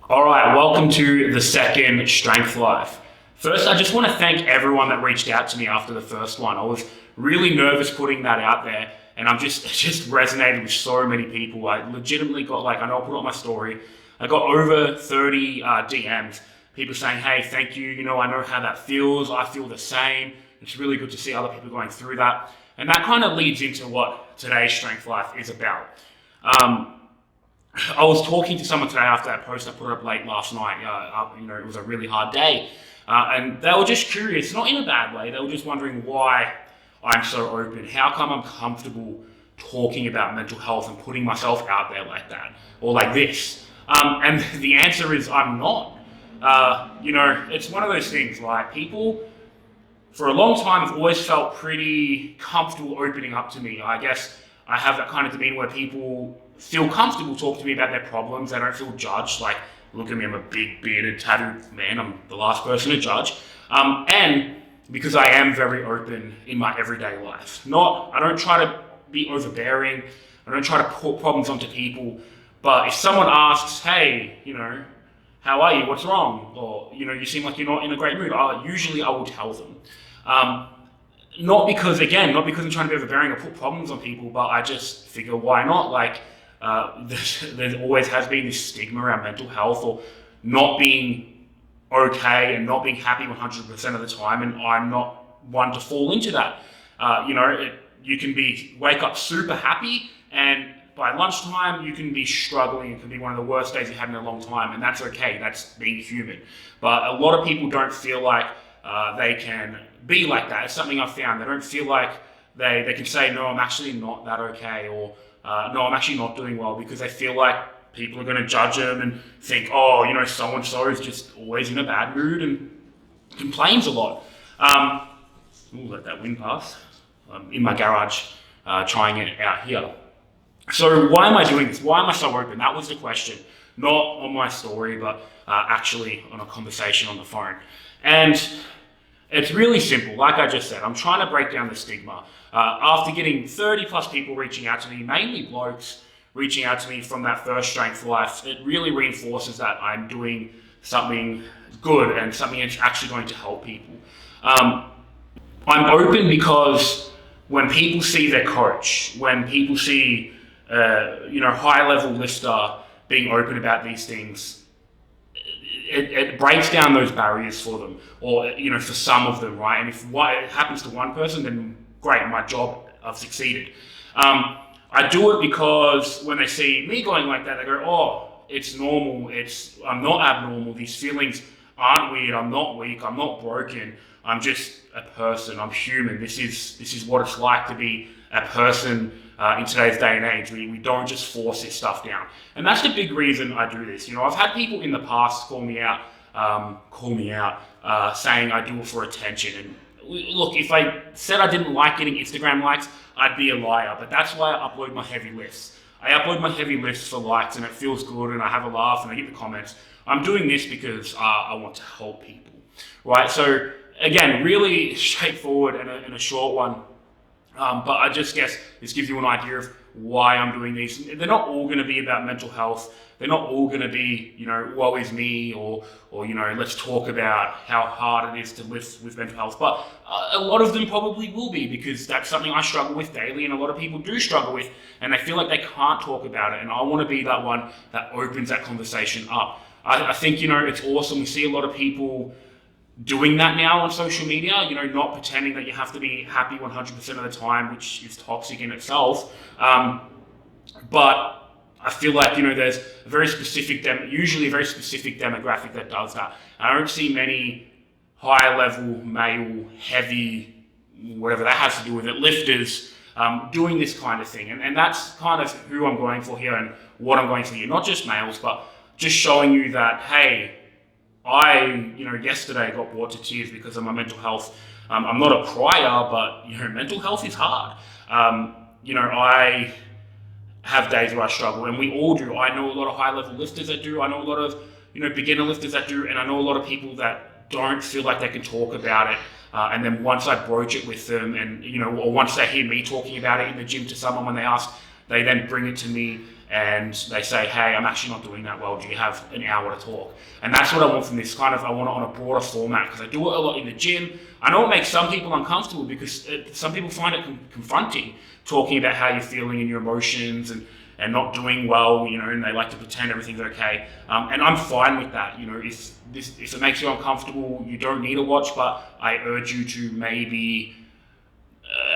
All right, welcome to the second Strength Life. First, I just want to thank everyone that reached out to me after the first one. I was really nervous putting that out there, and I'm just it just resonated with so many people. I legitimately got I know I put it on my story. I got over 30 DMs, people saying, "Hey, thank you. I know how that feels. I feel the same. It's really good to see other people going through that," and that kind of leads into what today's Strength Life is about. Um, I was talking to someone today after that post I put up late last night. It was a really hard day, and they were just curious, not in a bad way. They were just wondering why I'm so open. How come I'm comfortable talking about mental health and putting myself out there like that or like this? And the answer is I'm not. It's one of those things. Like people, for a long time, have always felt pretty comfortable opening up to me. I guess I have that kind of demeanor where people feel comfortable talking to me about their problems. They don't feel judged. Like, look at me, I'm a big bearded, tattooed man. I'm the last person to judge. And because I am very open in my everyday life. I don't try to be overbearing. I don't try to put problems onto people. But if someone asks, hey, how are you? What's wrong? Or, you seem like you're not in a great mood. Usually I will tell them. Not because I'm trying to be overbearing or put problems on people, but I just figure why not? There always has been this stigma around mental health or not being okay and not being happy 100% of the time, and I'm not one to fall into that. You can wake up super happy, and by lunchtime you can be struggling. It can be one of the worst days you've had in a long time, and that's okay. That's being human. But a lot of people don't feel like they can be like that. It's something I've found. They don't feel like they can say, no, I'm actually not that okay, or no, I'm actually not doing well, because they feel like people are going to judge them and think, oh, so-and-so is just always in a bad mood and complains a lot. Let that wind pass. I'm in my garage trying it out here. So why am I doing this? Why am I so open? That was the question. Not on my story, but actually on a conversation on the phone. And it's really simple. Like I just said, I'm trying to break down the stigma. After getting 30 plus people reaching out to me, mainly blokes reaching out to me from that first Strength Life, it really reinforces that I'm doing something good and something that's actually going to help people. I'm open because when people see their coach, when people see high-level lifter being open about these things, it breaks down those barriers for them, or for some of them, right? And if it happens to one person, then great, my job, I've succeeded. I do it because when they see me going like that, they go, oh, it's normal. I'm not abnormal. These feelings aren't weird. I'm not weak. I'm not broken. I'm just a person. I'm human. This is what it's like to be a person in today's day and age. We don't just force this stuff down. And that's the big reason I do this. I've had people in the past call me out, saying I do it for attention. And look, if I said I didn't like getting Instagram likes, I'd be a liar. But that's why I upload my heavy lifts. I upload my heavy lifts for likes, and it feels good, and I have a laugh, and I get the comments. I'm doing this because I want to help people, right? So again, really straightforward and a short one. But I just guess this gives you an idea of why I'm doing these. They're not all going to be about mental health. They're not all going to be, woe is me, or let's talk about how hard it is to live with mental health. But a lot of them probably will be, because that's something I struggle with daily, and a lot of people do struggle with, and they feel like they can't talk about it. And I want to be that one that opens that conversation up. I think, it's awesome. We see a lot of people doing that now on social media, not pretending that you have to be happy 100% of the time, which is toxic in itself. But I feel like, there's a very specific, usually a very specific demographic that does that. I don't see many high-level, male, heavy, whatever that has to do with it, lifters, doing this kind of thing. And that's kind of who I'm going for here and what I'm going for here. Not just males, but just showing you that, hey, I, yesterday got brought to tears because of my mental health. I'm not a crier, but, mental health is hard. I have days where I struggle, and we all do. I know a lot of high-level lifters that do. I know a lot of, beginner lifters that do, and I know a lot of people that don't feel like they can talk about it. And then once I broach it with them, and, or once they hear me talking about it in the gym to someone when they ask, they then bring it to me, and they say, hey, I'm actually not doing that well. Do you have an hour to talk? And that's what I want from this I want it on a broader format, because I do it a lot in the gym. I know it makes some people uncomfortable because some people find it confronting talking about how you're feeling and your emotions and not doing well, and they like to pretend everything's okay. And I'm fine with that. If it makes you uncomfortable, you don't need to watch, but I urge you to maybe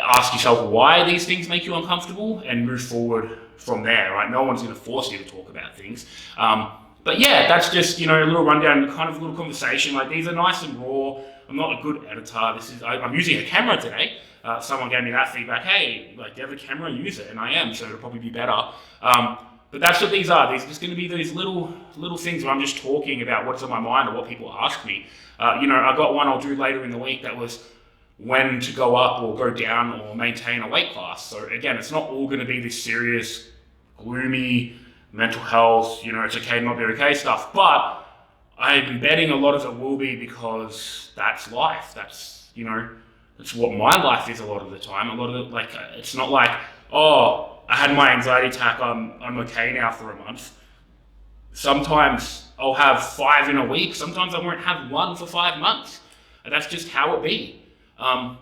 ask yourself why these things make you uncomfortable and move forward from there, right? No one's going to force you to talk about things. But yeah, that's just, a little rundown, kind of a little conversation. Like, these are nice and raw. I'm not a good editor. I'm using a camera today. Someone gave me that feedback. Hey, like, you have a camera, use it. And I am, so it'll probably be better. But that's what these are. These are just going to be these little things where I'm just talking about what's on my mind or what people ask me. I got one I'll do later in the week that was when to go up or go down or maintain a weight class. So again, it's not all going to be this serious, gloomy, mental health, it's okay to not be okay stuff. But I'm betting a lot of it will be because that's life. That's what my life is a lot of the time. A lot of it, it's not like, oh, I had my anxiety attack, I'm okay now for a month. Sometimes I'll have 5 in a week. Sometimes I won't have 1 for 5 months. And that's just how it be.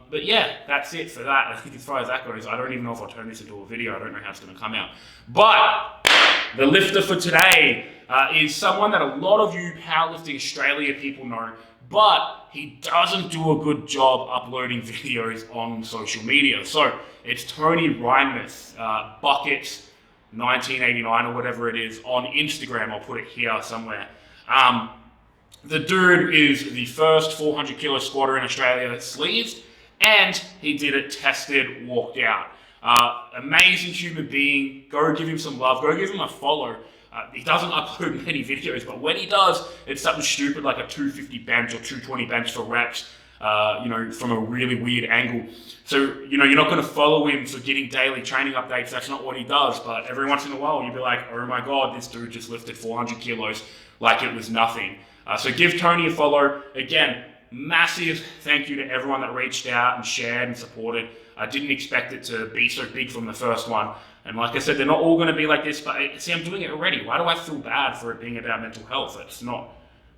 But yeah, that's it for that. I think as far as that goes, I don't even know if I'll turn this into a video. I don't know how it's going to come out. But the lifter for today is someone that a lot of you Powerlifting Australia people know, but he doesn't do a good job uploading videos on social media. So it's Tony Reinmuth, Bucket 1989 or whatever it is, on Instagram. I'll put it here somewhere. The dude is the first 400 kilo squatter in Australia sleeved, and he did it, tested, walked out. Amazing human being. Go give him some love. Go give him a follow. He doesn't upload many videos, but when he does, it's something stupid like a 250 bench or 220 bench for reps, from a really weird angle. So, you're not going to follow him for getting daily training updates. That's not what he does. But every once in a while, you'll be like, oh my God, this dude just lifted 400 kilos like it was nothing. So give Tony a follow. Again, massive thank you to everyone that reached out and shared and supported. I didn't expect it to be so big from the first one. And like I said, they're not all going to be like this, but see, I'm doing it already. Why do I feel bad for it being about mental health? That's not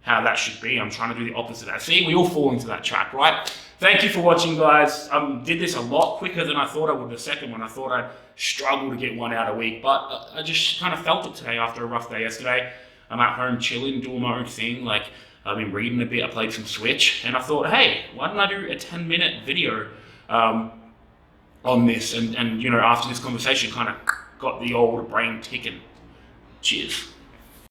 how that should be. I'm trying to do the opposite of that. See, we all fall into that trap, right? Thank you for watching, guys. Did this a lot quicker than I thought I would the second one. I thought I'd struggle to get one out a week, but I just kind of felt it today after a rough day yesterday. I'm at home chilling, doing my own thing. Like, I've been reading a bit, I played some Switch, and I thought, hey, why don't I do a 10-minute video on this? And after this conversation, kind of got the old brain ticking. Cheers.